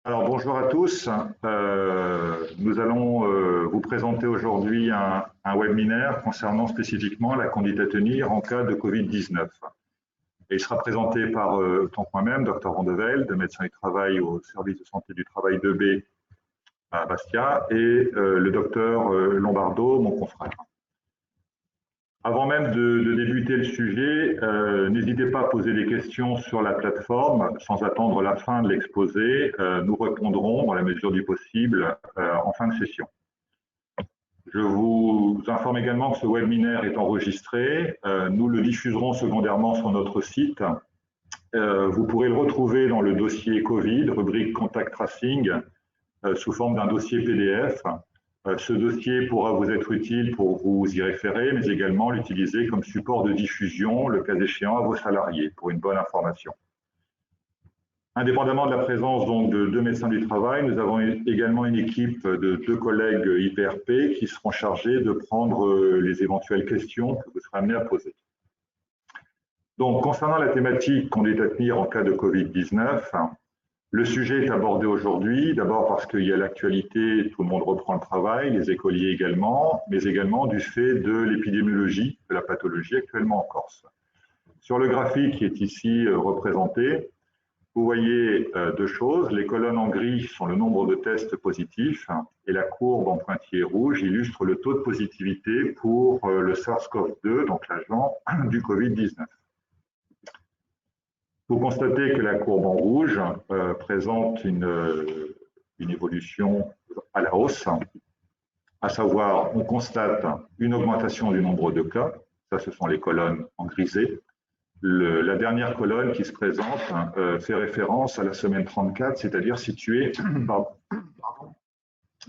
Alors bonjour à tous. Nous allons vous présenter aujourd'hui un webinaire concernant spécifiquement la conduite à tenir en cas de Covid-19. Et il sera présenté par moi-même, Dr Vandevelde, médecin du travail au service de santé du travail 2B à Bastia, et le Dr Lombardo, mon confrère. Avant même de débuter le sujet, n'hésitez pas à poser des questions sur la plateforme sans attendre la fin de l'exposé. Nous répondrons dans la mesure du possible en fin de session. Je vous informe également que ce webinaire est enregistré. Nous le diffuserons secondairement sur notre site. Vous pourrez le retrouver dans le dossier Covid, rubrique Contact Tracing, sous forme d'un dossier PDF. Ce dossier pourra vous être utile pour vous y référer, mais également l'utiliser comme support de diffusion, le cas échéant, à vos salariés, pour une bonne information. Indépendamment de la présence donc de 2 médecins du travail, nous avons également une équipe de 2 collègues IPRP qui seront chargés de prendre les éventuelles questions que vous serez amenés à poser. Donc, concernant la thématique conduite à tenir en cas de Covid-19, le sujet est abordé aujourd'hui, d'abord parce qu'il y a l'actualité, tout le monde reprend le travail, les écoliers également, mais également du fait de l'épidémiologie de la pathologie actuellement en Corse. Sur le graphique qui est ici représenté, vous voyez 2 choses. Les colonnes en gris sont le nombre de tests positifs et la courbe en pointillé rouge illustre le taux de positivité pour le SARS-CoV-2, donc l'agent du Covid-19. Vous constatez que la courbe en rouge présente une évolution à la hausse, à savoir on constate une augmentation du nombre de cas, ça ce sont les colonnes en grisé. La dernière colonne qui se présente fait référence à la semaine 34, c'est-à-dire située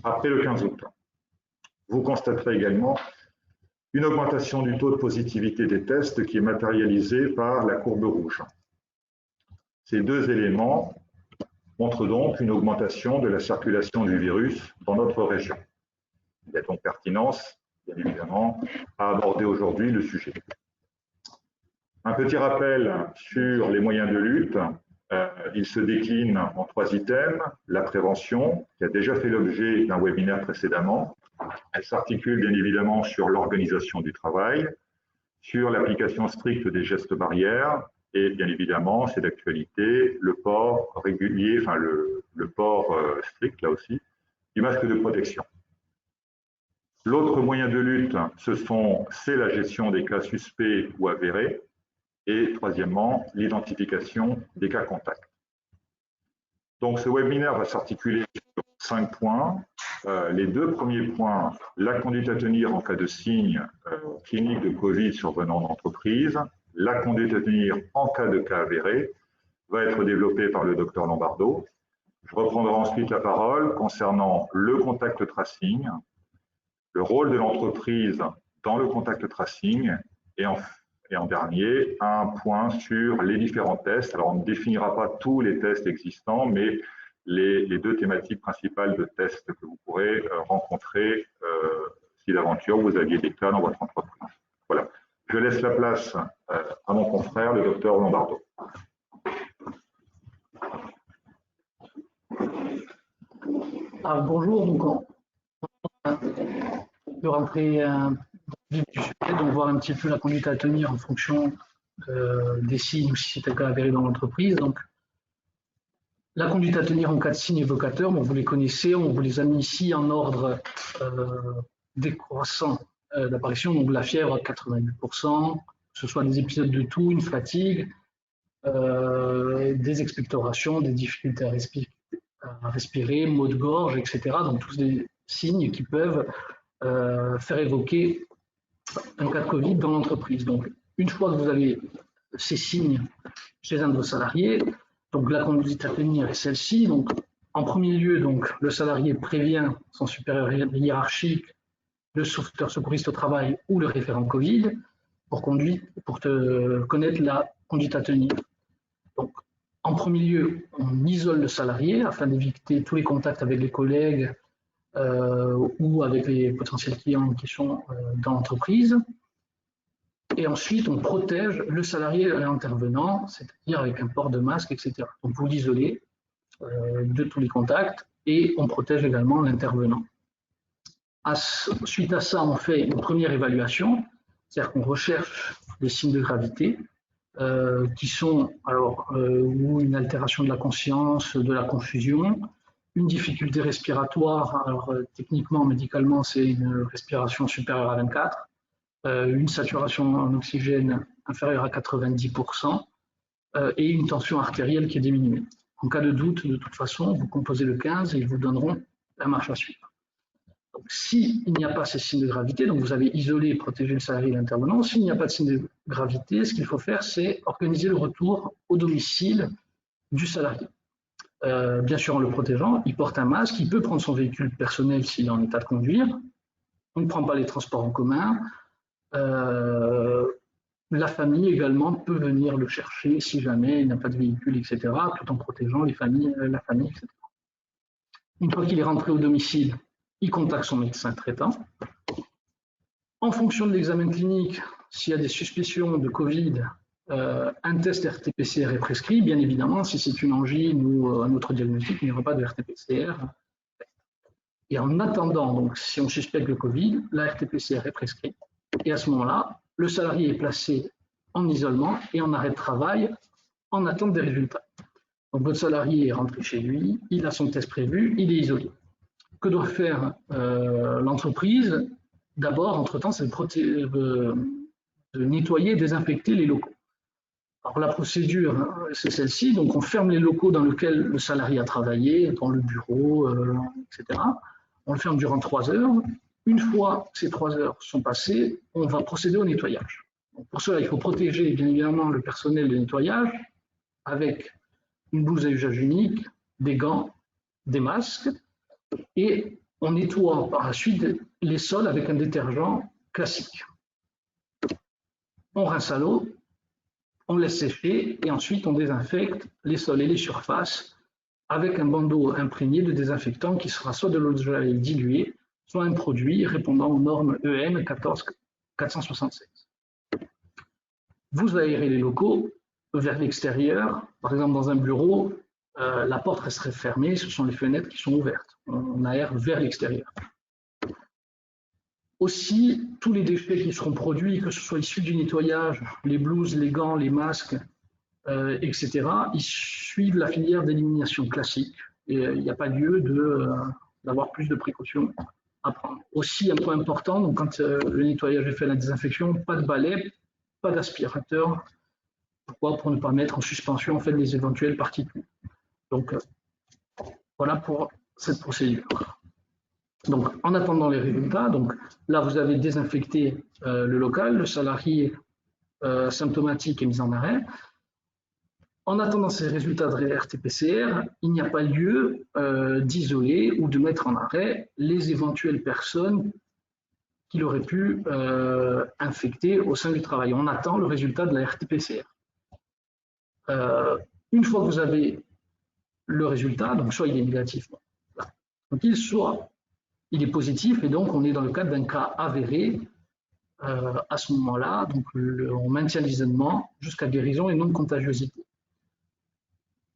après le 15 août. Vous constaterez également une augmentation du taux de positivité des tests qui est matérialisée par la courbe rouge. Ces 2 éléments montrent donc une augmentation de la circulation du virus dans notre région. Il y a donc pertinence, bien évidemment, à aborder aujourd'hui le sujet. Un petit rappel sur les moyens de lutte. Il se décline en 3 items. La prévention, qui a déjà fait l'objet d'un webinaire précédemment. Elle s'articule bien évidemment sur l'organisation du travail, sur l'application stricte des gestes barrières, et bien évidemment, c'est d'actualité, le port régulier, enfin le port strict là aussi, du masque de protection. L'autre moyen de lutte, c'est la gestion des cas suspects ou avérés, et troisièmement, l'identification des cas contacts. Donc ce webinaire va s'articuler sur 5 points. Les 2 premiers points, la conduite à tenir en cas de signe clinique de Covid survenant en entreprise. La conduite à tenir en cas de cas avéré va être développée par le Dr Lombardo. Je reprendrai ensuite la parole concernant le contact tracing, le rôle de l'entreprise dans le contact tracing et en dernier, un point sur les différents tests. Alors, on ne définira pas tous les tests existants, mais les 2 thématiques principales de tests que vous pourrez rencontrer si d'aventure vous aviez des cas dans votre entreprise. Voilà. Je laisse la place à mon confrère, le docteur Lombardo. Bonjour, donc on peut rentrer vif du sujet, donc voir un petit peu la conduite à tenir en fonction des signes ou si c'est un cas avéré dans l'entreprise. Donc, la conduite à tenir en cas de signes évocateurs, bon, vous les connaissez, on vous les a mis ici en ordre décroissant d'apparition, donc la fièvre à 88%, que ce soit des épisodes de toux, une fatigue, des expectorations, des difficultés à respirer, maux de gorge, etc. Donc tous des signes qui peuvent faire évoquer un cas de Covid dans l'entreprise. Donc une fois que vous avez ces signes chez un de vos salariés, donc la conduite à tenir est celle-ci. Donc en premier lieu, donc le salarié prévient son supérieur hiérarchique, le sauveteur secouriste au travail ou le référent Covid pour connaître la conduite à tenir. Donc, en premier lieu, on isole le salarié afin d'éviter tous les contacts avec les collègues ou avec les potentiels clients qui sont dans l'entreprise. Et ensuite, on protège le salarié et l'intervenant, c'est-à-dire avec un port de masque, etc. Donc, vous l'isolez, de tous les contacts et on protège également l'intervenant. Suite à ça, on fait une première évaluation, c'est-à-dire qu'on recherche les signes de gravité qui sont ou une altération de la conscience, de la confusion, une difficulté respiratoire, alors techniquement, médicalement, c'est une respiration supérieure à 24, une saturation en oxygène inférieure à 90% et une tension artérielle qui est diminuée. En cas de doute, de toute façon, vous composez le 15 et ils vous donneront la marche à suivre. S'il n'y a pas ces signes de gravité, donc vous avez isolé et protégé le salarié et l'intervenant, s'il n'y a pas de signes de gravité, ce qu'il faut faire, c'est organiser le retour au domicile du salarié. Bien sûr, en le protégeant, il porte un masque, il peut prendre son véhicule personnel s'il est en état de conduire, on ne prend pas les transports en commun, la famille également peut venir le chercher si jamais il n'a pas de véhicule, etc., tout en protégeant la famille, etc. Une fois qu'il est rentré au domicile, il contacte son médecin traitant. En fonction de l'examen clinique, s'il y a des suspicions de Covid, un test RT-PCR est prescrit. Bien évidemment, si c'est une angine ou un autre diagnostic, il n'y aura pas de RT-PCR. Et en attendant, donc, si on suspecte le Covid, la RT-PCR est prescrite. Et à ce moment-là, le salarié est placé en isolement et en arrêt de travail en attente des résultats. Donc votre salarié est rentré chez lui, il a son test prévu, il est isolé. Que doit faire l'entreprise? D'abord, entre-temps, c'est de nettoyer et désinfecter les locaux. Alors la procédure, c'est celle-ci, donc on ferme les locaux dans lesquels le salarié a travaillé, dans le bureau, etc. On le ferme durant 3 heures. Une fois que ces 3 heures sont passées, on va procéder au nettoyage. Donc pour cela, il faut protéger bien évidemment le personnel de nettoyage avec une blouse à usage unique, des gants, des masques, et on nettoie par la suite les sols avec un détergent classique. On rince à l'eau, on laisse sécher et ensuite on désinfecte les sols et les surfaces avec un bandeau imprégné de désinfectant qui sera soit de l'eau de javel diluée, soit un produit répondant aux normes EN 14476. Vous aérez les locaux vers l'extérieur, par exemple dans un bureau, la porte resterait fermée, ce sont les fenêtres qui sont ouvertes. On aère vers l'extérieur. Aussi, tous les déchets qui seront produits, que ce soit issus du nettoyage, les blouses, les gants, les masques, etc., ils suivent la filière d'élimination classique. Et il n'y a pas lieu d'avoir plus de précautions à prendre. Aussi, un point important, donc quand le nettoyage est fait, la désinfection, pas de balai, pas d'aspirateur. Pourquoi? Pour ne pas mettre en suspension en fait, les éventuelles particules. Donc, voilà pour cette procédure. Donc, en attendant les résultats, donc, là, vous avez désinfecté le local, le salarié symptomatique est mis en arrêt. En attendant ces résultats de RT-PCR, il n'y a pas lieu d'isoler ou de mettre en arrêt les éventuelles personnes qu'il aurait pu infecter au sein du travail. On attend le résultat de la RT-PCR. Une fois que vous avez le résultat, donc soit il est négatif, donc soit il est positif et donc on est dans le cadre d'un cas avéré. À ce moment-là, donc on maintient l'isolement jusqu'à guérison et non contagiosité.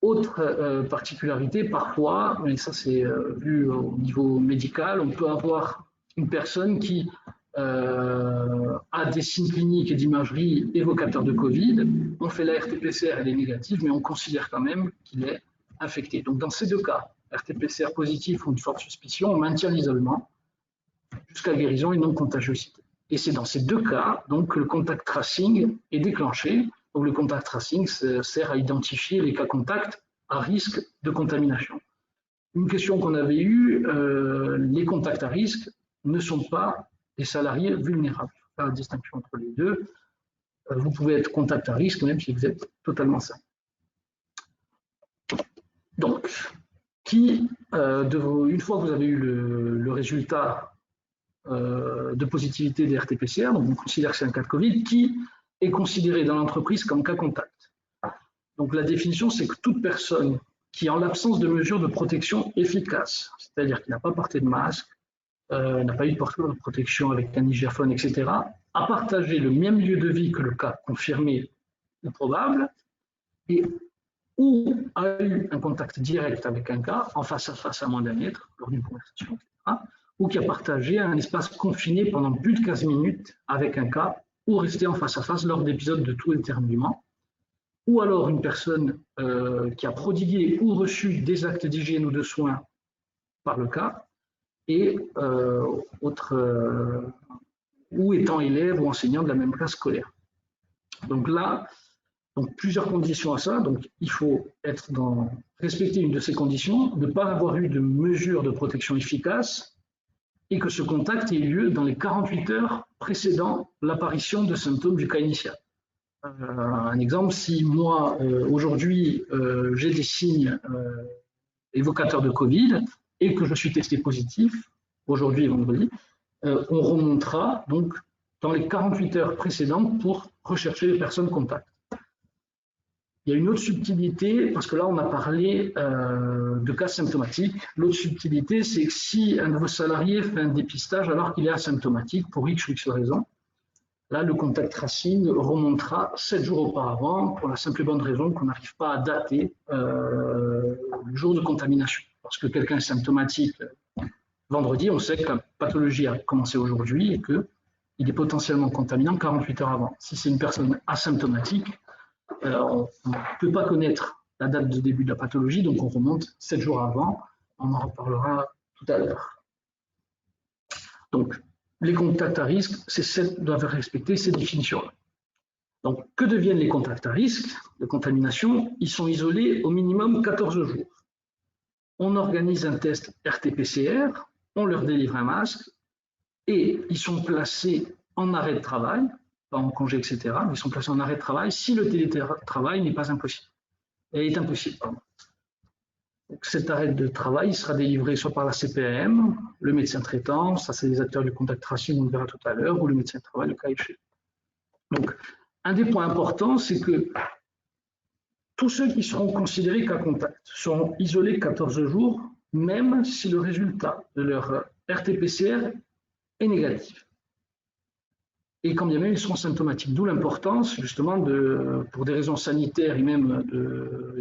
Autre particularité, parfois, mais ça c'est vu au niveau médical, on peut avoir une personne qui a des signes cliniques et d'imagerie évocateurs de Covid. On fait la RT-PCR, elle est négative, mais on considère quand même qu'il est infecté. Donc dans ces deux cas, RT-PCR positif ou une forte suspicion, on maintient l'isolement jusqu'à guérison et non contagiosité. Et c'est dans ces deux cas donc, que le contact tracing est déclenché. Donc, le contact tracing sert à identifier les cas contacts à risque de contamination. Une question qu'on avait eue, les contacts à risque ne sont pas des salariés vulnérables. Il faut faire la distinction entre les deux. Vous pouvez être contact à risque même si vous êtes totalement sain. Donc, une fois que vous avez eu le résultat de positivité des RT-PCR, donc on considère que c'est un cas de Covid, qui est considéré dans l'entreprise comme cas contact. Donc la définition, c'est que toute personne qui, en l'absence de mesures de protection efficaces, c'est-à-dire qui n'a pas porté de masque, n'a pas eu de porteur de protection avec un hygiaphone, etc., a partagé le même lieu de vie que le cas confirmé ou probable, et ou a eu un contact direct avec un cas, en face à face à moins d'un mètre, lors d'une conversation, etc., ou qui a partagé un espace confiné pendant plus de 15 minutes avec un cas, ou resté en face à face lors d'épisodes de tout éternuement, ou alors une personne qui a prodigué ou reçu des actes d'hygiène ou de soins par le cas, et ou étant élève ou enseignant de la même classe scolaire. Donc là, plusieurs conditions à ça. Donc il faut respecter une de ces conditions, ne pas avoir eu de mesures de protection efficaces et que ce contact ait eu lieu dans les 48 heures précédant l'apparition de symptômes du cas initial. Un exemple, si moi, aujourd'hui, j'ai des signes évocateurs de Covid et que je suis testé positif, aujourd'hui et vendredi, on remontera donc dans les 48 heures précédentes pour rechercher les personnes contacts. Il y a une autre subtilité, parce que là, on a parlé de cas symptomatiques. L'autre subtilité, c'est que si un de vos salariés fait un dépistage alors qu'il est asymptomatique, pour X ou X raison, là, le contact tracing remontera 7 jours auparavant, pour la simple et bonne raison qu'on n'arrive pas à dater le jour de contamination. Parce que quelqu'un est symptomatique vendredi, on sait que la pathologie a commencé aujourd'hui et qu'il est potentiellement contaminant 48 heures avant. Si c'est une personne asymptomatique, on ne peut pas connaître la date de début de la pathologie, donc on remonte 7 jours avant. On en reparlera tout à l'heure. Donc, les contacts à risque, doivent respecter ces définitions-là. Donc, que deviennent les contacts à risque de contamination? Ils sont isolés au minimum 14 jours. On organise un test RT-PCR, on leur délivre un masque et ils sont placés en arrêt de travail, pas en congé, etc., mais ils sont placés en arrêt de travail si le télétravail n'est pas impossible. Et est impossible, pardon. Donc, cet arrêt de travail sera délivré soit par la CPAM, le médecin traitant, ça c'est les acteurs du contact tracing, on le verra tout à l'heure, ou le médecin de travail, le cas échéant. Donc, un des points importants, c'est que tous ceux qui seront considérés cas contact seront isolés 14 jours, même si le résultat de leur RT-PCR est négatif. Et quand bien même ils seront symptomatiques. D'où l'importance, justement, pour des raisons sanitaires et même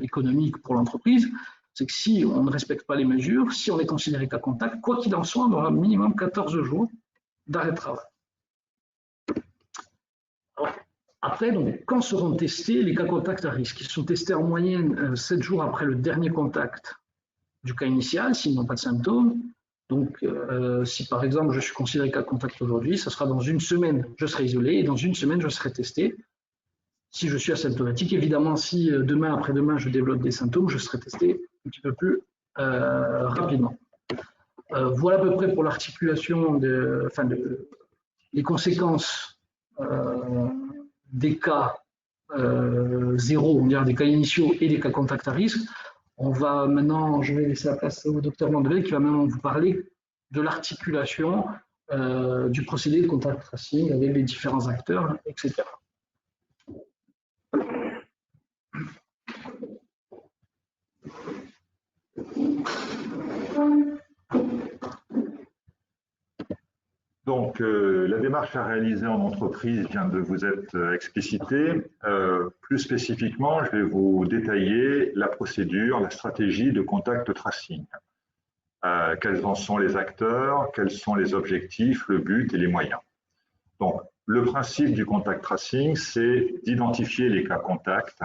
économiques pour l'entreprise, c'est que si on ne respecte pas les mesures, si on est considéré cas contact, quoi qu'il en soit, on aura minimum 14 jours d'arrêt de travail. Après, donc, quand seront testés les cas contacts à risque? Ils sont testés en moyenne 7 jours après le dernier contact du cas initial, s'ils n'ont pas de symptômes. Donc, si par exemple je suis considéré cas contact aujourd'hui, ça sera dans une semaine, je serai isolé, et dans une semaine, je serai testé. Si je suis asymptomatique, évidemment, si demain, après-demain, je développe des symptômes, je serai testé un petit peu plus rapidement. Voilà à peu près pour l'articulation les conséquences des cas zéro, on dirait des cas initiaux et des cas contacts à risque. On va maintenant, je vais laisser la place au docteur Mandel qui va maintenant vous parler de l'articulation du procédé de contact tracing avec les différents acteurs, etc. Donc, la démarche à réaliser en entreprise vient de vous être explicitée. Plus spécifiquement, je vais vous détailler la procédure, la stratégie de contact tracing. Quels en sont les acteurs, quels sont les objectifs, le but et les moyens. Donc, le principe du contact tracing, c'est d'identifier les cas contacts,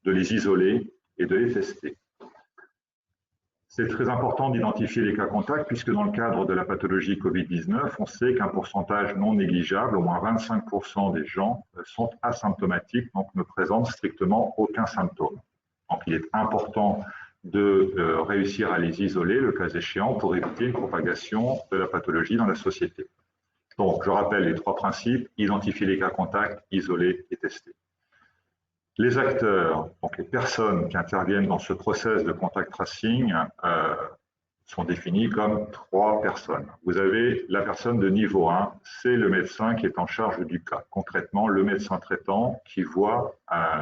de les isoler et de les tester. C'est très important d'identifier les cas contacts puisque dans le cadre de la pathologie Covid-19, on sait qu'un pourcentage non négligeable, au moins 25% des gens, sont asymptomatiques, donc ne présentent strictement aucun symptôme. Donc il est important de réussir à les isoler, le cas échéant, pour éviter une propagation de la pathologie dans la société. Donc je rappelle les 3 principes, identifier les cas contacts, isoler et tester. Les acteurs, donc les personnes qui interviennent dans ce process de contact tracing, sont définis comme 3 personnes. Vous avez la personne de niveau 1, c'est le médecin qui est en charge du cas. Concrètement, le médecin traitant qui voit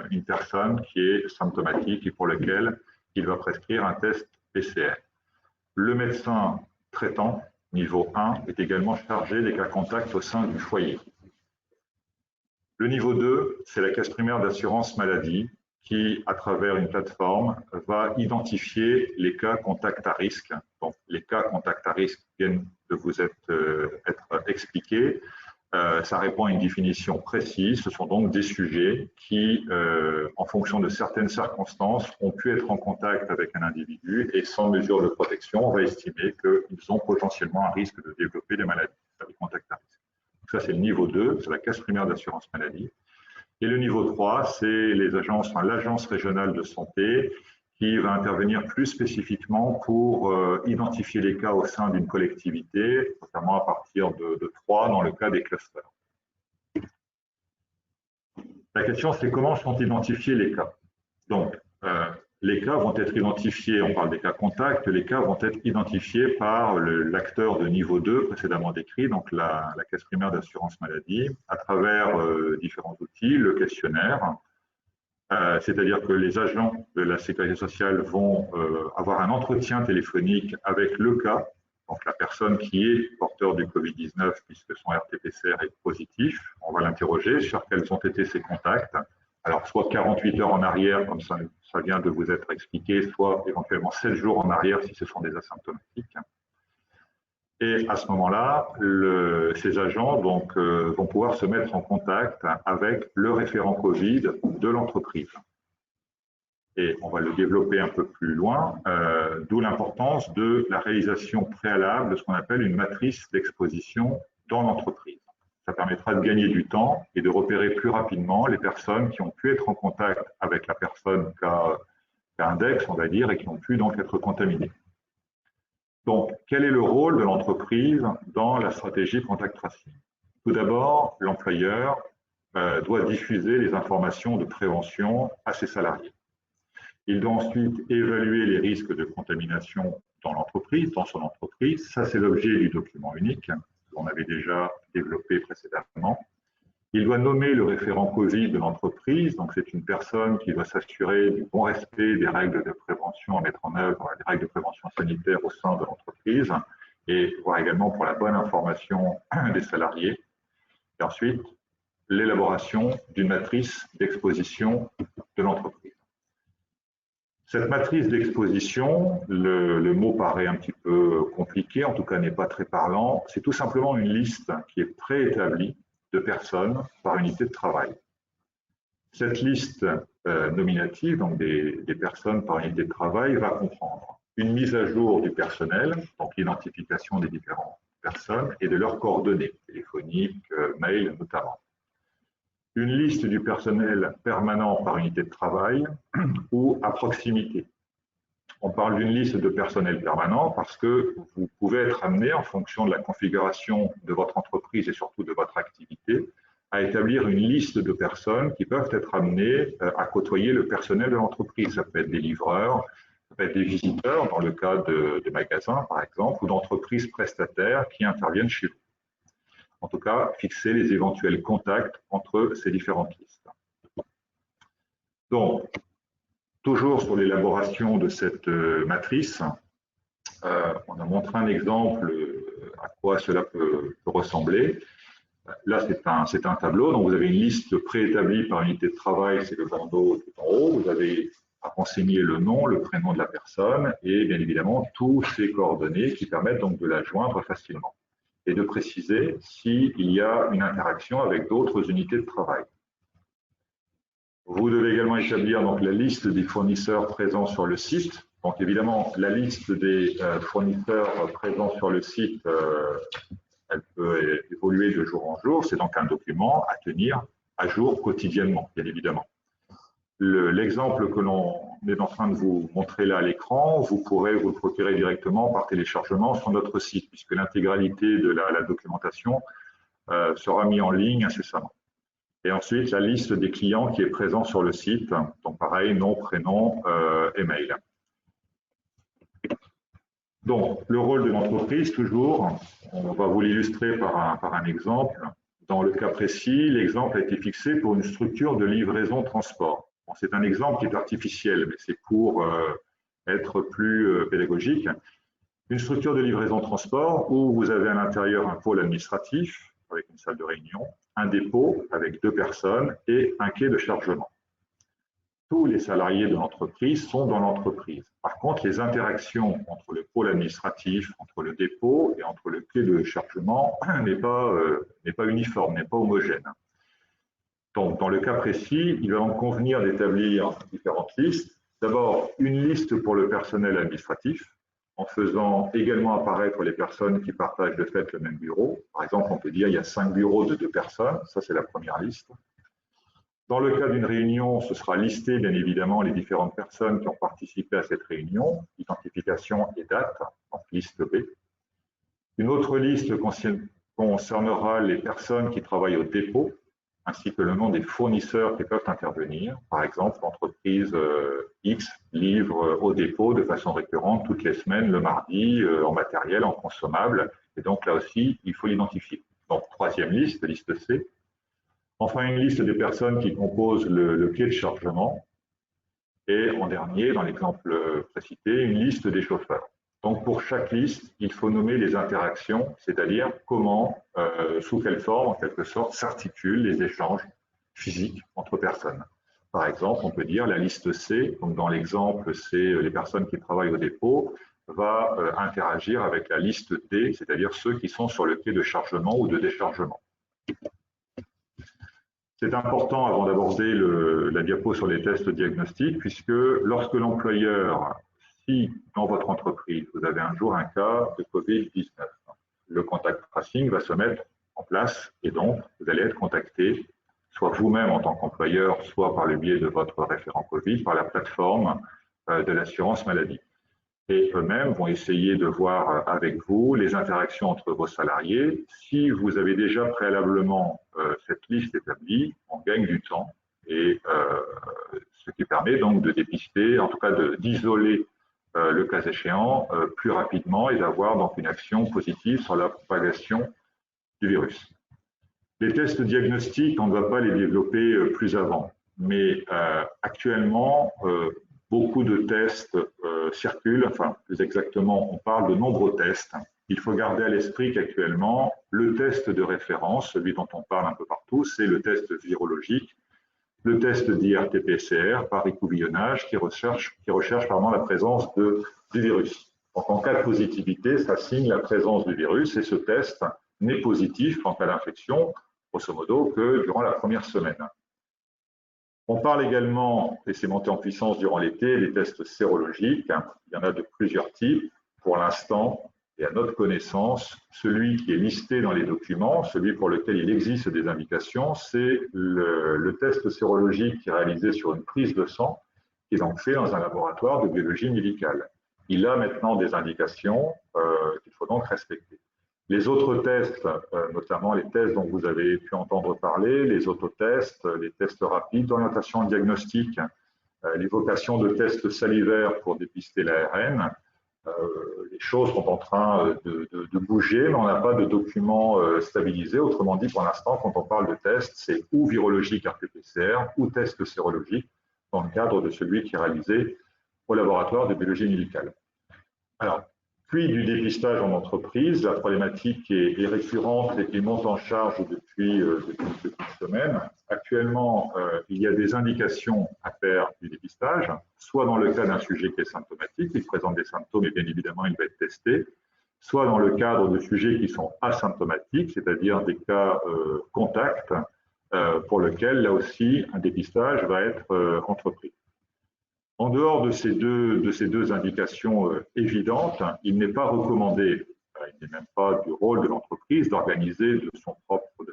une personne qui est symptomatique et pour lequel il va prescrire un test PCR. Le médecin traitant, niveau 1, est également chargé des cas contacts au sein du foyer. Le niveau 2, c'est la caisse primaire d'assurance maladie qui, à travers une plateforme, va identifier les cas contacts à risque. Donc, les cas contacts à risque viennent de vous être expliqués. Ça répond à une définition précise. Ce sont donc des sujets qui, en fonction de certaines circonstances, ont pu être en contact avec un individu et sans mesure de protection, on va estimer qu'ils ont potentiellement un risque de développer des maladies, des contacts à risque. Donc ça, c'est le niveau 2, c'est la caisse primaire d'assurance maladie. Et le niveau 3, c'est l'agence régionale de santé qui va intervenir plus spécifiquement pour identifier les cas au sein d'une collectivité, notamment à partir de 3 dans le cas des clusters. La question, c'est comment sont identifiés les cas. Donc, les cas vont être identifiés, on parle des cas contacts, les cas vont être identifiés par l'acteur de niveau 2 précédemment décrit, donc la caisse primaire d'assurance maladie, à travers différents outils, le questionnaire, c'est-à-dire que les agents de la sécurité sociale vont avoir un entretien téléphonique avec le cas, donc la personne qui est porteur du Covid-19 puisque son RT-PCR est positif. On va l'interroger sur quels ont été ses contacts. Alors, soit 48 heures en arrière, comme ça vient de vous être expliqué, soit éventuellement 7 jours en arrière si ce sont des asymptomatiques. Et à ce moment-là, ces agents donc, vont pouvoir se mettre en contact avec le référent Covid de l'entreprise. Et on va le développer un peu plus loin, d'où l'importance de la réalisation préalable de ce qu'on appelle une matrice d'exposition dans l'entreprise. Ça permettra de gagner du temps et de repérer plus rapidement les personnes qui ont pu être en contact avec la personne qu'index, on va dire, et qui ont pu donc être contaminées. Donc, quel est le rôle de l'entreprise dans la stratégie contact tracing? Tout d'abord, l'employeur doit diffuser les informations de prévention à ses salariés. Il doit ensuite évaluer les risques de contamination dans l'entreprise, dans son entreprise. Ça, c'est l'objet du document unique qu'on avait déjà développé précédemment. Il doit nommer le référent Covid de l'entreprise. Donc, c'est une personne qui doit s'assurer du bon respect des règles de prévention à mettre en œuvre, des règles de prévention sanitaire au sein de l'entreprise, et voir également pour la bonne information des salariés. Et ensuite, l'élaboration d'une matrice d'exposition de l'entreprise. Cette matrice d'exposition, le mot paraît un petit peu compliqué, en tout cas n'est pas très parlant, c'est tout simplement une liste qui est préétablie de personnes par unité de travail. Cette liste nominative, donc des personnes par unité de travail, va comprendre une mise à jour du personnel, donc l'identification des différentes personnes et de leurs coordonnées, téléphoniques, mail notamment. Une liste du personnel permanent par unité de travail ou à proximité. On parle d'une liste de personnel permanent parce que vous pouvez être amené, en fonction de la configuration de votre entreprise et surtout de votre activité, à établir une liste de personnes qui peuvent être amenées à côtoyer le personnel de l'entreprise. Ça peut être des livreurs, ça peut être des visiteurs, dans le cas de magasins par exemple, ou d'entreprises prestataires qui interviennent chez vous. En tout cas, fixer les éventuels contacts entre ces différentes listes. Donc, toujours sur l'élaboration de cette matrice, on a montré un exemple à quoi cela peut ressembler. Là, c'est un tableau, donc vous avez une liste préétablie par unité de travail, c'est le bandeau tout en haut. Vous avez à renseigner le nom, le prénom de la personne et bien évidemment tous ses coordonnées qui permettent donc de la joindre facilement et de préciser s'il y a une interaction avec d'autres unités de travail. Vous devez également établir donc la liste des fournisseurs présents sur le site. Donc évidemment, la liste des fournisseurs présents sur le site, elle peut évoluer de jour en jour. C'est donc un document à tenir à jour quotidiennement, bien évidemment. L'exemple que l'on est en train de vous montrer là à l'écran, vous pourrez vous le procurer directement par téléchargement sur notre site, puisque l'intégralité de la documentation sera mise en ligne incessamment. Et ensuite, la liste des clients qui est présent sur le site, donc pareil, nom, prénom, email. Donc, le rôle de l'entreprise, toujours, on va vous l'illustrer par un exemple. Dans le cas précis, l'exemple a été fixé pour une structure de livraison-transport. Bon, c'est un exemple qui est artificiel, mais c'est pour être plus pédagogique. Une structure de livraison-transport où vous avez à l'intérieur un pôle administratif avec une salle de réunion, un dépôt avec 2 personnes et un quai de chargement. tous les salariés de l'entreprise sont dans l'entreprise. Par contre, les interactions entre le pôle administratif, entre le dépôt et entre le quai de chargement n'est pas uniforme, n'est pas homogène. Donc, dans le cas précis, il va donc convenir d'établir différentes listes. D'abord, une liste pour le personnel administratif, en faisant également apparaître les personnes qui partagent de fait le même bureau. Par exemple, on peut dire qu'il y a 5 bureaux de 2 personnes, ça c'est la première liste. Dans le cas d'une réunion, ce sera listé bien évidemment les différentes personnes qui ont participé à cette réunion, identification et date, donc liste B. Une autre liste concernera les personnes qui travaillent au dépôt, ainsi que le nom des fournisseurs qui peuvent intervenir. Par exemple, l'entreprise X livre au dépôt de façon récurrente toutes les semaines, le mardi, en matériel, en consommable. Et donc là aussi, il faut l'identifier. Donc, troisième liste, liste C. Enfin, une liste des personnes qui composent le quai de chargement. Et en dernier, dans l'exemple précité, une liste des chauffeurs. Donc, pour chaque liste, il faut nommer les interactions, c'est-à-dire comment, sous quelle forme, en quelque sorte, s'articulent les échanges physiques entre personnes. Par exemple, on peut dire la liste C, donc dans l'exemple, c'est les personnes qui travaillent au dépôt, va interagir avec la liste D, c'est-à-dire ceux qui sont sur le quai de chargement ou de déchargement. C'est important avant d'aborder la diapo sur les tests diagnostiques, puisque lorsque l'employeur, si dans votre entreprise, vous avez un jour un cas de Covid-19, le contact tracing va se mettre en place et donc vous allez être contacté, soit vous-même en tant qu'employeur, soit par le biais de votre référent Covid, par la plateforme de l'assurance maladie. Et eux-mêmes vont essayer de voir avec vous les interactions entre vos salariés. Si vous avez déjà préalablement cette liste établie, on gagne du temps et ce qui permet donc de dépister, en tout cas d'isoler le cas échéant plus rapidement et d'avoir donc une action positive sur la propagation du virus. Les tests diagnostiques, on ne va pas les développer plus avant, mais actuellement, beaucoup de tests circulent, enfin plus exactement, on parle de nombreux tests. Il faut garder à l'esprit qu'actuellement, le test de référence, celui dont on parle un peu partout, c'est le test virologique, le test d'IRT-PCR par écouvillonnage qui recherche la présence du virus. Donc en cas de positivité, ça signe la présence du virus et ce test n'est positif en cas d'infection, grosso modo, que durant la première semaine. On parle également, et c'est monté en puissance durant l'été, des tests sérologiques. Il y en a de plusieurs types. Pour l'instant, et à notre connaissance, celui qui est listé dans les documents, celui pour lequel il existe des indications, c'est le test sérologique qui est réalisé sur une prise de sang, qui est donc fait dans un laboratoire de biologie médicale. Il a maintenant des indications qu'il faut donc respecter. Les autres tests, notamment les tests dont vous avez pu entendre parler, les autotests, les tests rapides d'orientation diagnostique, l'évocation de tests salivaires pour dépister l'ARN, les choses sont en train de bouger, mais on n'a pas de documents stabilisés. Autrement dit, pour l'instant, quand on parle de tests, c'est ou virologique RT-PCR ou test sérologique dans le cadre de celui qui est réalisé au laboratoire de biologie médicale. Alors, puis du dépistage en entreprise, la problématique est récurrente et qui monte en charge depuis quelques semaines. Actuellement, il y a des indications à faire du dépistage, soit dans le cas d'un sujet qui est symptomatique, il présente des symptômes et bien évidemment il va être testé, soit dans le cadre de sujets qui sont asymptomatiques, c'est-à-dire des cas contacts, pour lesquels là aussi un dépistage va être entrepris. En dehors de ces deux indications évidentes, il n'est pas recommandé, il n'est même pas du rôle de l'entreprise d'organiser de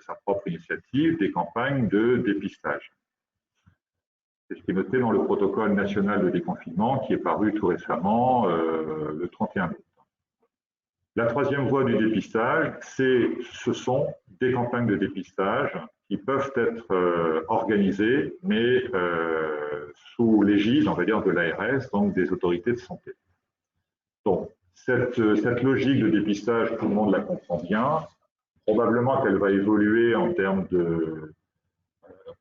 sa propre initiative des campagnes de dépistage. C'est ce qui est noté dans le protocole national de déconfinement qui est paru tout récemment, le 31 août. La troisième voie du dépistage, ce sont des campagnes de dépistage qui peuvent être organisées, mais sous l'égide, on va dire, de l'ARS, donc des autorités de santé. Donc, cette logique de dépistage, tout le monde la comprend bien. Probablement qu'elle va évoluer en termes de,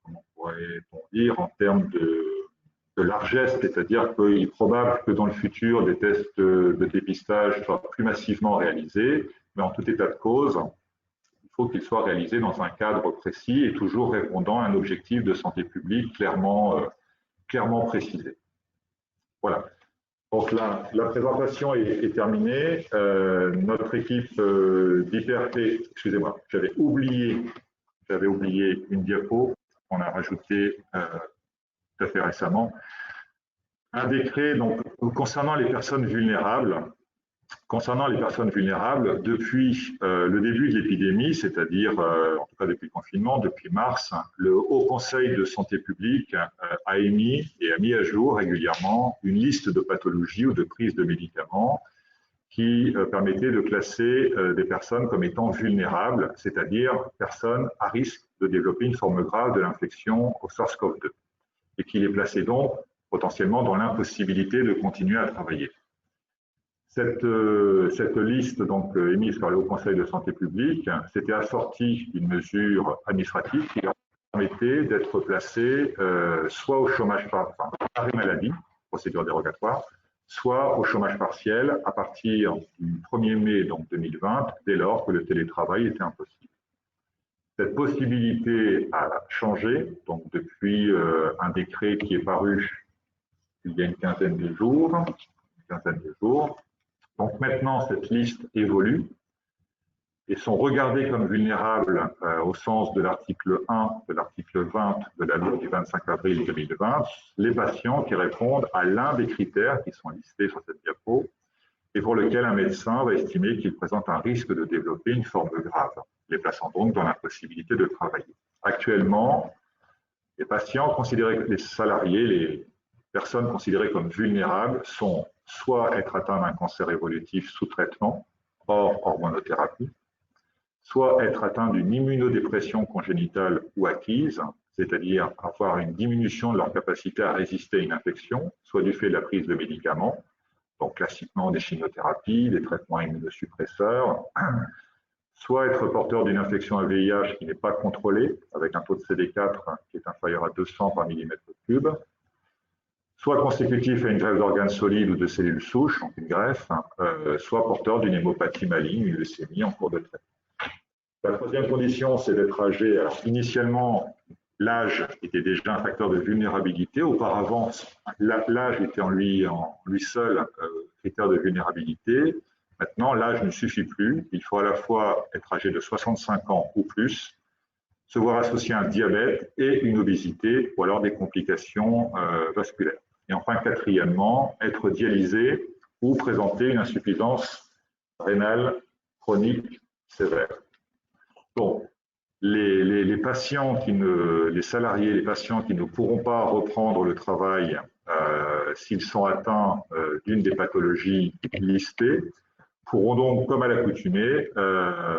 comment pourrait-on dire, en termes de largesse, c'est-à-dire qu'il est probable que dans le futur, des tests de dépistage soient plus massivement réalisés, mais en tout état de cause, il faut qu'ils soient réalisés dans un cadre précis et toujours répondant à un objectif de santé publique clairement clairement précisé. Voilà. Donc là, la présentation est terminée. Notre équipe d'IPRP, excusez-moi, j'avais oublié une diapo. On a rajouté tout à fait récemment un décret donc, concernant les personnes vulnérables. Depuis le début de l'épidémie, c'est-à-dire en tout cas depuis le confinement, depuis mars, le Haut Conseil de santé publique a émis et a mis à jour régulièrement une liste de pathologies ou de prises de médicaments qui permettait de classer des personnes comme étant vulnérables, c'est-à-dire personnes à risque de développer une forme grave de l'infection au SARS-CoV-2 et qui les plaçait donc potentiellement dans l'impossibilité de continuer à travailler. Cette liste donc émise par le Haut Conseil de santé publique s'était assortie d'une mesure administrative qui leur permettait d'être placés soit au chômage arrêt maladie, procédure dérogatoire, soit au chômage partiel à partir du 1er mai donc 2020, dès lors que le télétravail était impossible. Cette possibilité a changé donc depuis un décret qui est paru il y a une quinzaine de jours. Donc maintenant, cette liste évolue et sont regardés comme vulnérables au sens de l'article 1 de l'article 20 de la loi du 25 avril 2020, les patients qui répondent à l'un des critères qui sont listés sur cette diapo et pour lequel un médecin va estimer qu'ils présentent un risque de développer une forme grave, les plaçant donc dans l'impossibilité de travailler. Actuellement, les patients considérés, les salariés, les personnes considérées comme vulnérables sont soit être atteints d'un cancer évolutif sous traitement, hors hormonothérapie, soit être atteints d'une immunodépression congénitale ou acquise, c'est-à-dire avoir une diminution de leur capacité à résister à une infection, soit du fait de la prise de médicaments, donc classiquement des chimiothérapies, des traitements immunosuppresseurs, soit être porteur d'une infection à VIH qui n'est pas contrôlée, avec un taux de CD4 qui est inférieur à 200 par millimètre cube, soit consécutif à une greffe d'organes solides ou de cellules souches, donc une greffe, soit porteur d'une hémopathie maligne, une leucémie en cours de traitement. La troisième condition, c'est d'être âgé. Alors, initialement, l'âge était déjà un facteur de vulnérabilité. Auparavant, l'âge était en lui seul critère de vulnérabilité. Maintenant, l'âge ne suffit plus. Il faut à la fois être âgé de 65 ans ou plus, se voir associer un diabète et une obésité ou alors des complications vasculaires. Et enfin, quatrièmement, être dialysé ou présenter une insuffisance rénale chronique sévère. Donc, les patients les salariés, les patients qui ne pourront pas reprendre le travail s'ils sont atteints d'une des pathologies listées, pourront donc, comme à l'accoutumée,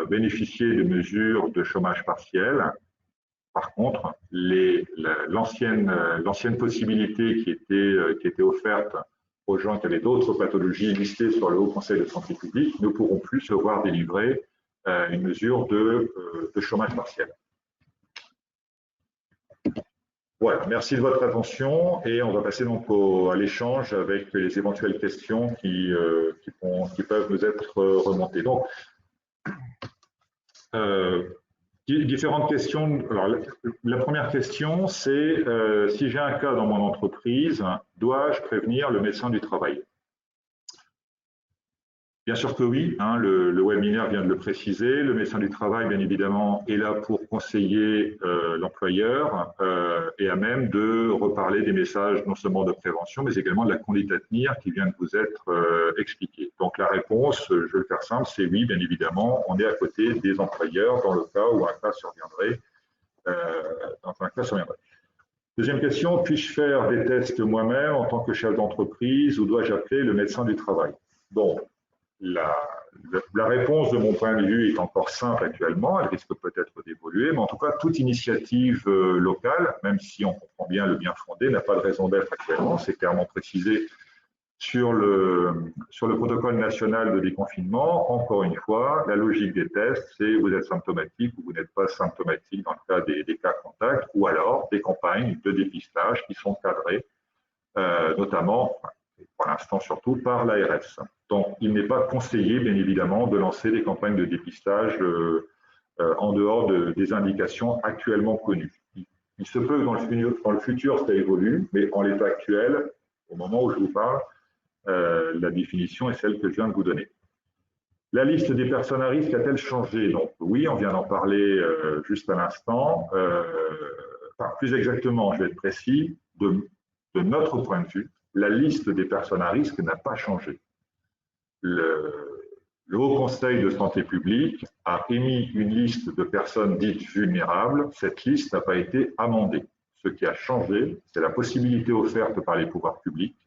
bénéficier de mesures de chômage partiel. Par contre, l'ancienne possibilité qui était offerte aux gens qui avaient d'autres pathologies listées sur le Haut Conseil de santé publique ne pourront plus se voir délivrer une mesure de chômage partiel. Voilà, merci de votre attention et on va passer donc à l'échange avec les éventuelles questions qui peuvent nous être remontées. Donc, différentes questions. Alors, la première question, c'est si j'ai un cas dans mon entreprise, dois-je prévenir le médecin du travail? Bien sûr que oui, hein, le webinaire vient de le préciser. Le médecin du travail, bien évidemment, est là pour conseiller l'employeur et à même de reparler des messages non seulement de prévention, mais également de la conduite à tenir qui vient de vous être expliquée. Donc la réponse, je vais le faire simple, c'est oui, bien évidemment, on est à côté des employeurs dans le cas où un cas surviendrait. Deuxième question, puis-je faire des tests moi-même en tant que chef d'entreprise ou dois-je appeler le médecin du travail? Bon. La réponse de mon point de vue est encore simple actuellement, elle risque peut-être d'évoluer, mais en tout cas, toute initiative locale, même si on comprend bien le bien fondé, n'a pas de raison d'être actuellement, c'est clairement précisé sur le protocole national de déconfinement. Encore une fois, la logique des tests, c'est vous êtes symptomatique ou vous n'êtes pas symptomatique dans le cas des cas contacts, ou alors des campagnes de dépistage qui sont cadrées, notamment, pour l'instant surtout, par l'ARS. Donc, il n'est pas conseillé, bien évidemment, de lancer des campagnes de dépistage en dehors des indications actuellement connues. Il se peut que dans le futur, ça évolue, mais en l'état actuel, au moment où je vous parle, la définition est celle que je viens de vous donner. La liste des personnes à risque a-t-elle changé? Donc oui, on vient d'en parler juste à l'instant. Enfin, plus exactement, je vais être précis, de notre point de vue, la liste des personnes à risque n'a pas changé. Le Haut Conseil de santé publique a émis une liste de personnes dites vulnérables. Cette liste n'a pas été amendée. Ce qui a changé, c'est la possibilité offerte par les pouvoirs publics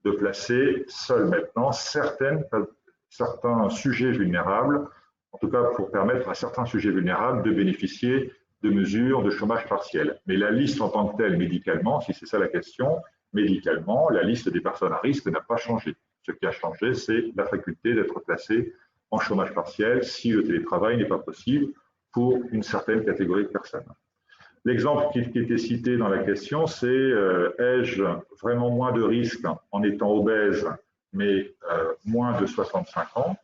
de placer seuls maintenant certains sujets vulnérables, en tout cas pour permettre à certains sujets vulnérables de bénéficier de mesures de chômage partiel. Mais la liste en tant que telle, médicalement, si c'est ça la question, médicalement, la liste des personnes à risque n'a pas changé. Ce qui a changé, c'est la faculté d'être placé en chômage partiel si le télétravail n'est pas possible pour une certaine catégorie de personnes. L'exemple qui était cité dans la question, c'est ai-je vraiment moins de risques en étant obèse, mais moins de 65 ans?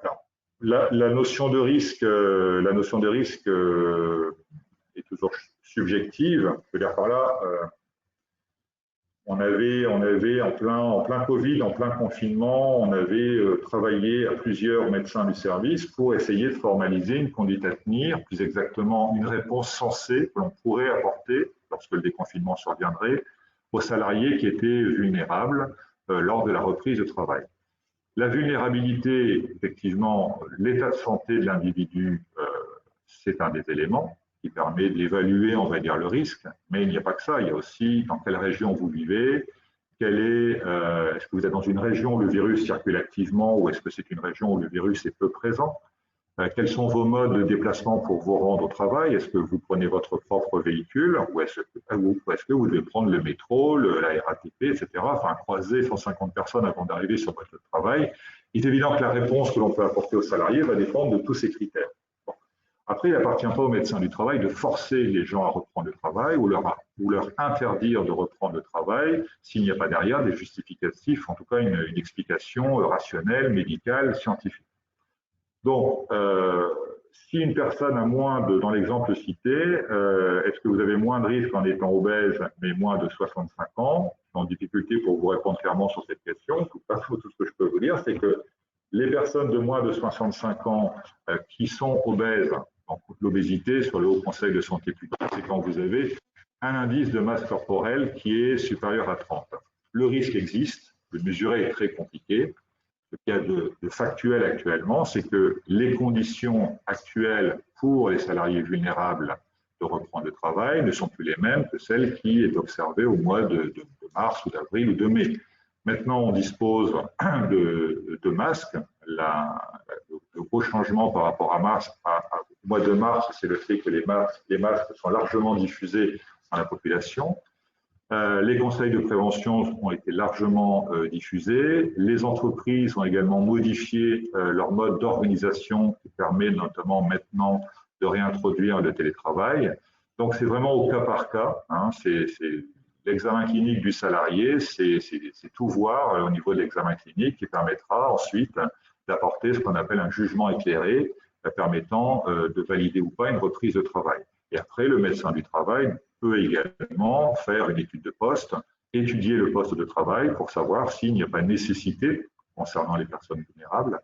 Alors, la notion de risque, est toujours subjective. Je veux dire par là, on avait en plein Covid, en plein confinement, on avait travaillé à plusieurs médecins du service pour essayer de formaliser une conduite à tenir, plus exactement une réponse sensée que l'on pourrait apporter lorsque le déconfinement surviendrait aux salariés qui étaient vulnérables lors de la reprise de travail. La vulnérabilité, effectivement, l'état de santé de l'individu, c'est un des éléments qui permet d'évaluer, on va dire, le risque. Mais il n'y a pas que ça. Il y a aussi dans quelle région vous vivez, est-ce que vous êtes dans une région où le virus circule activement ou est-ce que c'est une région où le virus est peu présent? Quels sont vos modes de déplacement pour vous rendre au travail? Est-ce que vous prenez votre propre véhicule ou est-ce que vous devez prendre le métro, la RATP, etc. Enfin, croiser 150 personnes avant d'arriver sur votre lieu de travail. Il est évident que la réponse que l'on peut apporter aux salariés va dépendre de tous ces critères. Bon. Après, il n'appartient pas aux médecins du travail de forcer les gens à reprendre le travail ou leur interdire de reprendre le travail s'il n'y a pas derrière des justificatifs, en tout cas une explication rationnelle, médicale, scientifique. Donc, si une personne a moins de, dans l'exemple cité, est-ce que vous avez moins de risques en étant obèse, mais moins de 65 ans? Je suis en difficulté pour vous répondre clairement sur cette question. Tout ce que je peux vous dire, c'est que les personnes de moins de 65 ans qui sont obèses, donc l'obésité sur le Haut Conseil de santé publique, c'est quand vous avez un indice de masse corporelle qui est supérieur à 30. Le risque existe, le mesurer est très compliqué. Ce qu'il y a de factuel actuellement, c'est que les conditions actuelles pour les salariés vulnérables de reprendre le travail ne sont plus les mêmes que celles qui est observées au mois de mars ou d'avril ou de mai. Maintenant, on dispose de masques. Le gros changement par rapport à mars, au mois de mars, c'est le fait que les masques sont largement diffusés dans la population. Les conseils de prévention ont été largement diffusés. Les entreprises ont également modifié leur mode d'organisation qui permet notamment maintenant de réintroduire le télétravail. Donc, c'est vraiment au cas par cas. Hein, c'est l'examen clinique du salarié, c'est tout voir au niveau de l'examen clinique qui permettra ensuite d'apporter ce qu'on appelle un jugement éclairé permettant de valider ou pas une reprise de travail. Et après, le médecin du travail peut également faire une étude de poste, étudier le poste de travail pour savoir s'il n'y a pas nécessité, concernant les personnes vulnérables,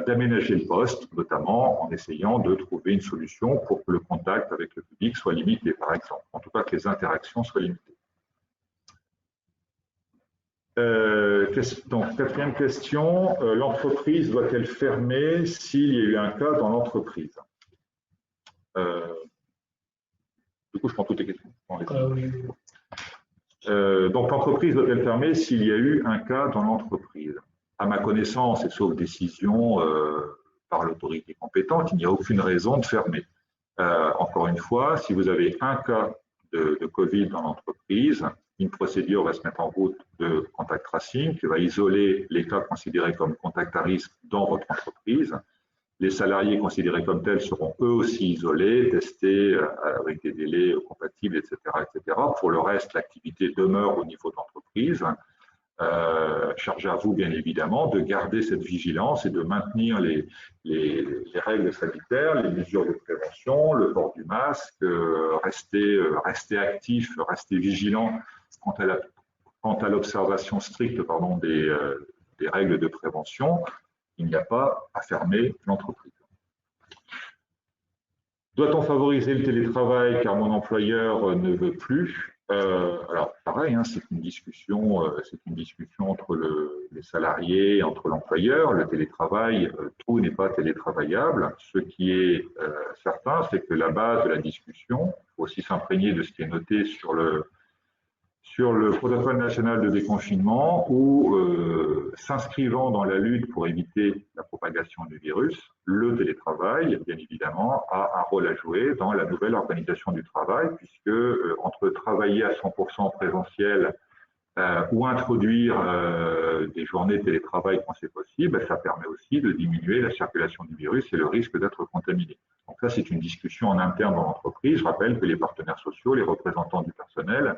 d'aménager le poste, notamment en essayant de trouver une solution pour que le contact avec le public soit limité, par exemple. En tout cas, que les interactions soient limitées. Donc, quatrième question, l'entreprise doit-elle fermer s'il y a eu un cas dans l'entreprise? Du coup, je prends toutes les questions. Donc, l'entreprise doit-elle fermer s'il y a eu un cas dans l'entreprise? À ma connaissance, et sauf décision par l'autorité compétente, il n'y a aucune raison de fermer. Encore une fois, si vous avez un cas de Covid dans l'entreprise, une procédure va se mettre en route de contact tracing qui va isoler les cas considérés comme contact à risque dans votre entreprise. Les salariés considérés comme tels seront eux aussi isolés, testés avec des délais compatibles, etc., etc. Pour le reste, l'activité demeure au niveau de l'entreprise. Charge à vous, bien évidemment, de garder cette vigilance et de maintenir les règles sanitaires, les mesures de prévention, le port du masque, rester actif, rester vigilant quant à l'observation stricte des règles de prévention. Il n'y a pas à fermer l'entreprise. Doit-on favoriser le télétravail car mon employeur ne veut plus? Alors pareil, hein, c'est une discussion entre les salariés, entre l'employeur. Le télétravail, tout n'est pas télétravaillable. Ce qui est certain, c'est que la base de la discussion, il faut aussi s'imprégner de ce qui est noté sur le protocole national de déconfinement, où s'inscrivant dans la lutte pour éviter la propagation du virus, le télétravail, bien évidemment, a un rôle à jouer dans la nouvelle organisation du travail, puisque entre travailler à 100% en présentiel ou introduire des journées de télétravail quand c'est possible, ça permet aussi de diminuer la circulation du virus et le risque d'être contaminé. Donc ça, c'est une discussion en interne dans l'entreprise. Je rappelle que les partenaires sociaux, les représentants du personnel,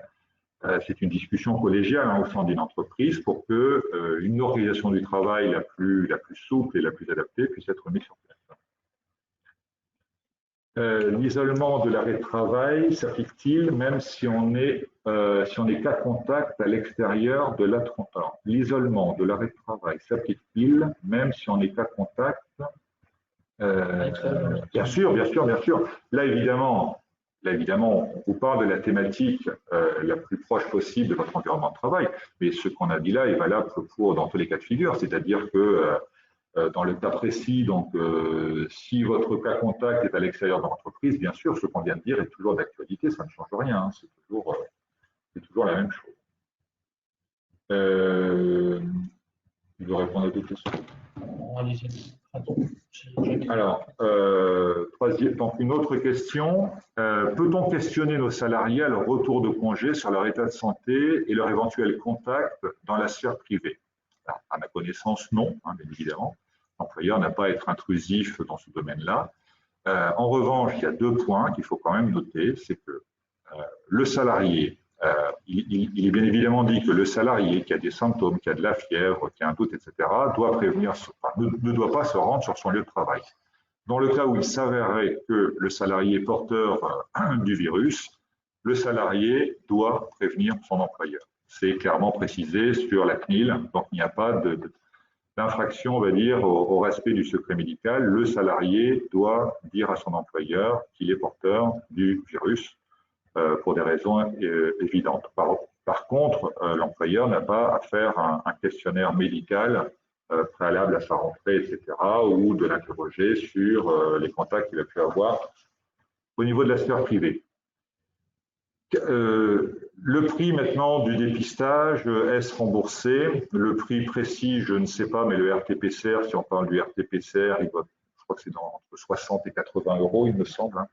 c'est une discussion collégiale au sein d'une entreprise pour que une organisation du travail la plus souple et la plus adaptée puisse être mise sur place. L'isolement de l'arrêt de travail s'applique-t-il même si on est cas contact à l'extérieur de la l'isolement de l'arrêt de travail s'applique-t-il même si on est cas contact Bien sûr. Là, évidemment, on vous parle de la thématique la plus proche possible de votre environnement de travail, mais ce qu'on a dit là est valable dans tous les cas de figure, c'est-à-dire que dans le cas précis, donc si votre cas contact est à l'extérieur de l'entreprise, bien sûr, ce qu'on vient de dire est toujours d'actualité, ça ne change rien, hein, c'est toujours la même chose. Je vais répondre à d'autres questions. Alors, donc une autre question. Peut-on questionner nos salariés à leur retour de congé sur leur état de santé et leur éventuel contact dans la sphère privée? Alors, à ma connaissance, non, hein, bien évidemment. L'employeur n'a pas à être intrusif dans ce domaine-là. En revanche, il y a 2 points qu'il faut quand même noter. C'est que le salarié, il est bien évidemment dit que le salarié qui a des symptômes, qui a de la fièvre, qui a un doute, etc., ne doit pas se rendre sur son lieu de travail. Dans le cas où il s'avérerait que le salarié est porteur du virus, le salarié doit prévenir son employeur. C'est clairement précisé sur la CNIL, donc il n'y a pas d'infraction, on va dire, au respect du secret médical. Le salarié doit dire à son employeur qu'il est porteur du virus pour des raisons évidentes. Par contre, l'employeur n'a pas à faire un questionnaire médical préalable à sa rentrée, etc., ou de l'interroger sur les contacts qu'il a pu avoir au niveau de la sphère privée. Le prix maintenant du dépistage, est-ce remboursé? Le prix précis, je ne sais pas, mais le RT-PCR, si on parle du RT-PCR, je crois que c'est entre 60 et 80 euros, il me semble, hein.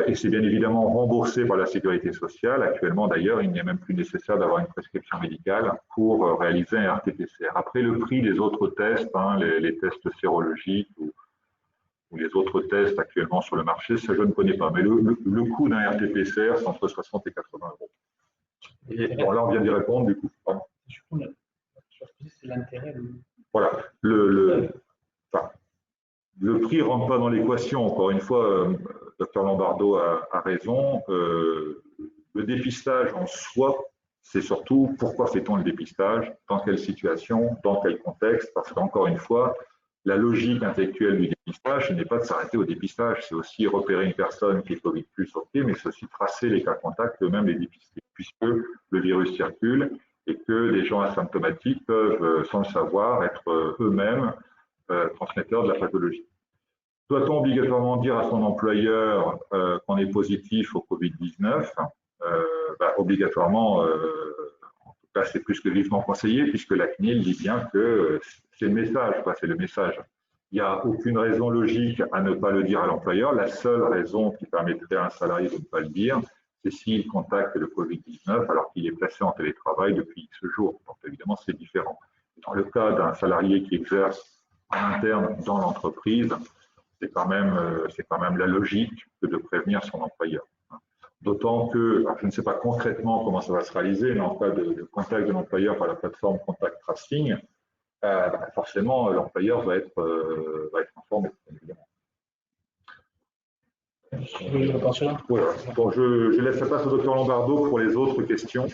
Et c'est bien évidemment remboursé par la sécurité sociale. Actuellement, d'ailleurs, il n'est même plus nécessaire d'avoir une prescription médicale pour réaliser un RT-PCR. Après, le prix des autres tests, hein, les tests sérologiques ou les autres tests actuellement sur le marché, ça je ne connais pas. Mais le coût d'un RT-PCR, c'est entre 60 et 80 euros. Et bon, là, on vient d'y répondre, du coup. C'est l'intérêt. Voilà. Le prix ne rentre pas dans l'équation. Encore une fois, Dr Lombardo a raison. Le dépistage en soi, c'est surtout pourquoi fait-on le dépistage, dans quelle situation, dans quel contexte, parce qu'encore une fois, la logique intellectuelle du dépistage, ce n'est pas de s'arrêter au dépistage, c'est aussi repérer une personne qui est Covid+, ok, mais c'est aussi tracer les cas contacts, eux-mêmes les dépister, puisque le virus circule et que les gens asymptomatiques peuvent, sans le savoir, être eux-mêmes transmetteurs de la pathologie. Doit-on obligatoirement dire à son employeur qu'on est positif au Covid-19? Obligatoirement, en tout cas, c'est plus que vivement conseillé, puisque la CNIL dit bien que c'est le message, c'est le message. Il n'y a aucune raison logique à ne pas le dire à l'employeur. La seule raison qui permettrait à un salarié de ne pas le dire, c'est s'il contacte le Covid-19 alors qu'il est placé en télétravail depuis X jours. Donc évidemment, c'est différent. Dans le cas d'un salarié qui exerce en interne dans l'entreprise, c'est quand même la logique que de prévenir son employeur. D'autant que, alors, je ne sais pas concrètement comment ça va se réaliser, mais en cas de contact de l'employeur par la plateforme Contact Tracing, forcément, l'employeur va être informé, évidemment. Voilà. Bon, je laisse la place au docteur Lombardo pour les autres questions.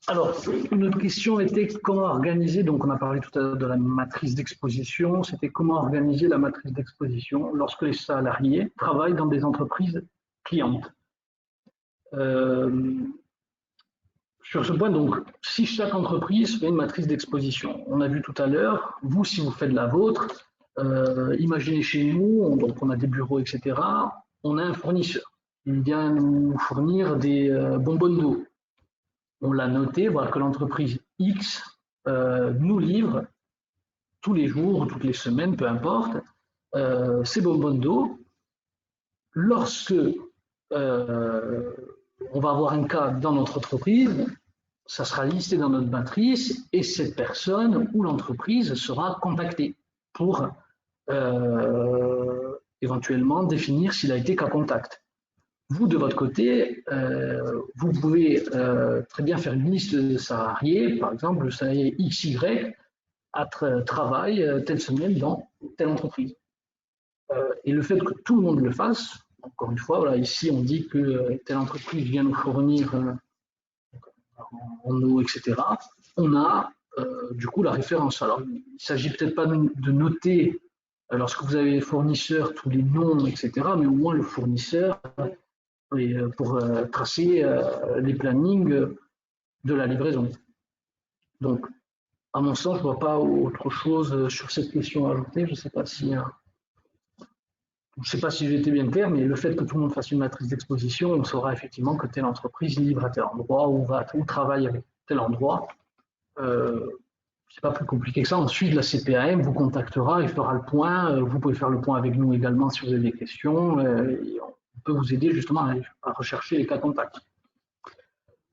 Alors, une autre question était comment organiser, donc on a parlé tout à l'heure de la matrice d'exposition, c'était comment organiser la matrice d'exposition lorsque les salariés travaillent dans des entreprises clientes. Sur ce point, donc, si chaque entreprise fait une matrice d'exposition, on a vu tout à l'heure, vous, si vous faites la vôtre, imaginez chez nous, donc on a des bureaux, etc., on a un fournisseur. Il vient nous fournir des bonbonnes d'eau. On l'a noté, voilà que l'entreprise X nous livre tous les jours, toutes les semaines, peu importe, ces bonbonnes d'eau. Lorsque on va avoir un cas dans notre entreprise, ça sera listé dans notre matrice et cette personne ou l'entreprise sera contactée pour éventuellement définir s'il a été cas contact. Vous, de votre côté, vous pouvez très bien faire une liste de salariés, par exemple, le salarié XY travaille telle semaine dans telle entreprise. Et le fait que tout le monde le fasse, encore une fois, voilà, ici on dit que telle entreprise vient nous fournir en eau, etc. On a du coup la référence. Alors, il ne s'agit peut-être pas de noter, lorsque vous avez les fournisseurs, tous les noms, etc., mais au moins le fournisseur pour tracer les plannings de la livraison. Donc, à mon sens, je ne vois pas autre chose sur cette question à ajouter. Je ne sais pas si j'ai été bien clair, mais le fait que tout le monde fasse une matrice d'exposition, on saura effectivement que telle entreprise livre à tel endroit ou travaille avec tel endroit. C'est pas plus compliqué que ça. Ensuite, la CPAM vous contactera et fera le point. Vous pouvez faire le point avec nous également si vous avez des questions. Et on peut vous aider justement à rechercher les cas contacts.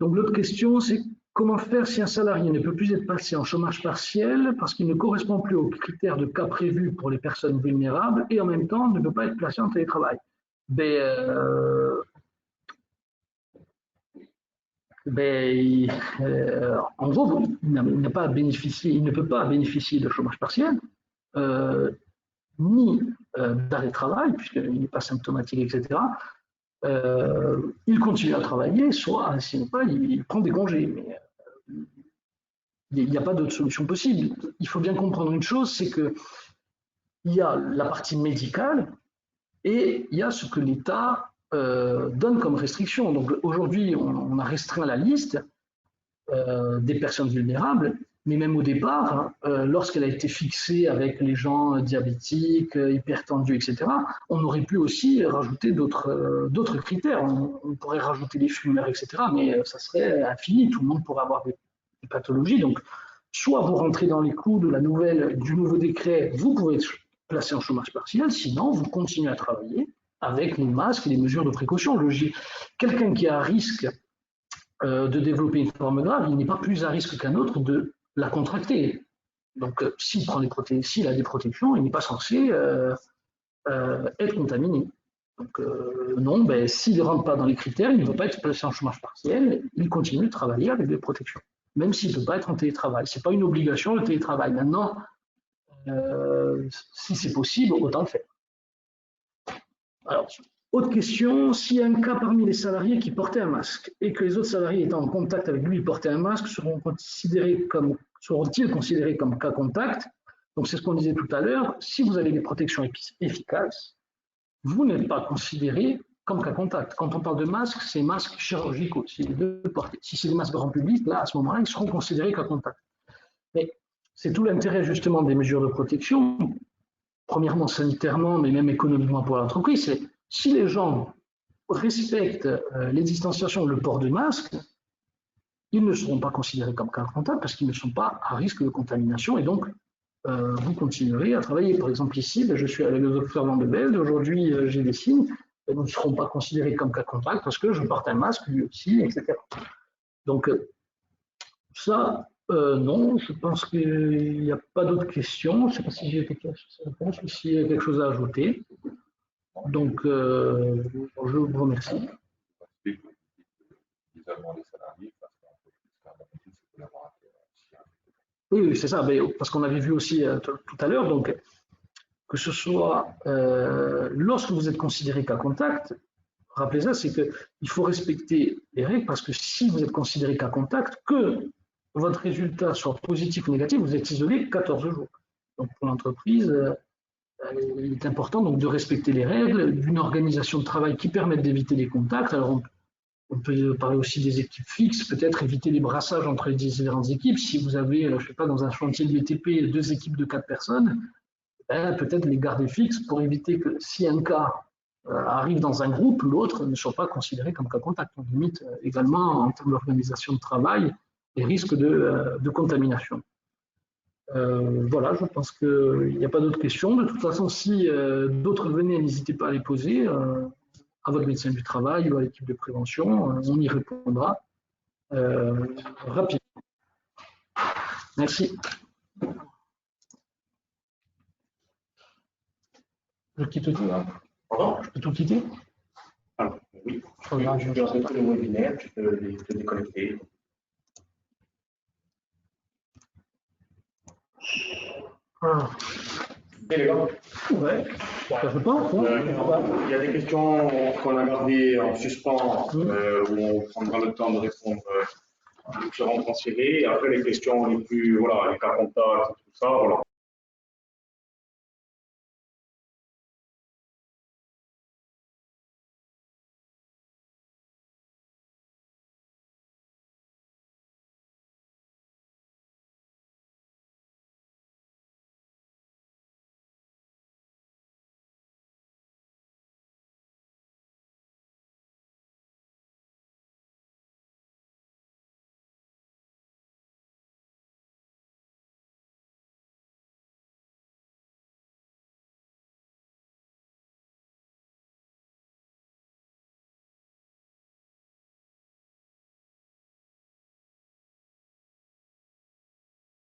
Donc l'autre question, c'est comment faire si un salarié ne peut plus être passé en chômage partiel parce qu'il ne correspond plus aux critères de cas prévus pour les personnes vulnérables et en même temps ne peut pas être placé en télétravail. En gros, il ne peut pas bénéficier de chômage partiel, ni d'arrêt de travail, puisqu'il n'est pas symptomatique, etc. Il continue à travailler, soit, sinon pas, il prend des congés. Mais il n'y a pas d'autre solution possible. Il faut bien comprendre une chose, c'est qu'il y a la partie médicale et il y a ce que l'État donne comme restriction. Donc aujourd'hui, on a restreint la liste des personnes vulnérables, mais même au départ, lorsqu'elle a été fixée avec les gens diabétiques, hypertendus, etc., on aurait pu aussi rajouter d'autres critères. On pourrait rajouter les fumeurs, etc., mais ça serait infini, tout le monde pourrait avoir des pathologies. Donc, soit vous rentrez dans les clous du nouveau décret, vous pouvez être placé en chômage partiel, sinon vous continuez à travailler avec les masques et les mesures de précaution. Quelqu'un qui est à risque de développer une forme grave, il n'est pas plus à risque qu'un autre de la contracter. Donc, s'il a des protections, il n'est pas censé être contaminé. Donc, non, s'il ne rentre pas dans les critères, il ne va pas être placé en chômage partiel, il continue de travailler avec des protections, même s'il ne peut pas être en télétravail. Ce n'est pas une obligation, le télétravail. Maintenant, si c'est possible, autant le faire. Alors, autre question, s'il y a un cas parmi les salariés qui portaient un masque et que les autres salariés étant en contact avec lui portaient un masque, seront-ils considérés comme cas contact? Donc c'est ce qu'on disait tout à l'heure, si vous avez des protections efficaces, vous n'êtes pas considéré comme cas contact. Quand on parle de masques, c'est masques chirurgicaux. Si c'est des masques grand public, là, à ce moment-là, ils seront considérés cas contact. Mais c'est tout l'intérêt justement des mesures de protection, premièrement sanitairement, mais même économiquement pour l'entreprise, c'est si les gens respectent les distanciations, le port de masque, ils ne seront pas considérés comme cas contact parce qu'ils ne sont pas à risque de contamination et donc vous continuerez à travailler. Par exemple ici, je suis avec le docteur Van de Velde, aujourd'hui j'ai des signes, nous ne serons pas considérés comme cas contact parce que je porte un masque lui aussi, etc. Donc ça, Non, je pense qu'il n'y a pas d'autres questions. Je ne sais pas si j'ai été clair sur cette réponse ou s'il y a quelque chose à ajouter. Donc, je vous remercie. Oui, c'est ça, mais parce qu'on avait vu aussi tout à l'heure, donc que ce soit lorsque vous êtes considéré cas contact, rappelez ça, c'est qu'il faut respecter les règles parce que si vous êtes considéré cas contact, que votre résultat soit positif ou négatif, vous êtes isolé 14 jours. Donc pour l'entreprise, il est important donc de respecter les règles, d'une organisation de travail qui permette d'éviter les contacts. Alors on peut parler aussi des équipes fixes, peut-être éviter les brassages entre les différentes équipes. Si vous avez, je ne sais pas, dans un chantier de BTP, 2 équipes de 4 personnes, peut-être les garder fixes pour éviter que si un cas arrive dans un groupe, l'autre ne soit pas considéré comme cas contact. On limite également, en termes d'organisation de travail, les risques de contamination. Voilà, je pense qu'il n'y a pas d'autres questions. De toute façon, si d'autres venaient, n'hésitez pas à les poser à votre médecin du travail ou à l'équipe de prévention. On y répondra rapidement. Merci. Je quitte tout là. Je peux tout quitter? Alors, oui, tu peux arrêter le webinaire, tu peux te déconnecter. Ah. Et les gars, ouais, je pense. il y a des questions qu'on a gardées en suspens, où on prendra le temps de répondre, qui seront transférées. Et après, les questions les plus, voilà, les cas contacts, tout ça, voilà.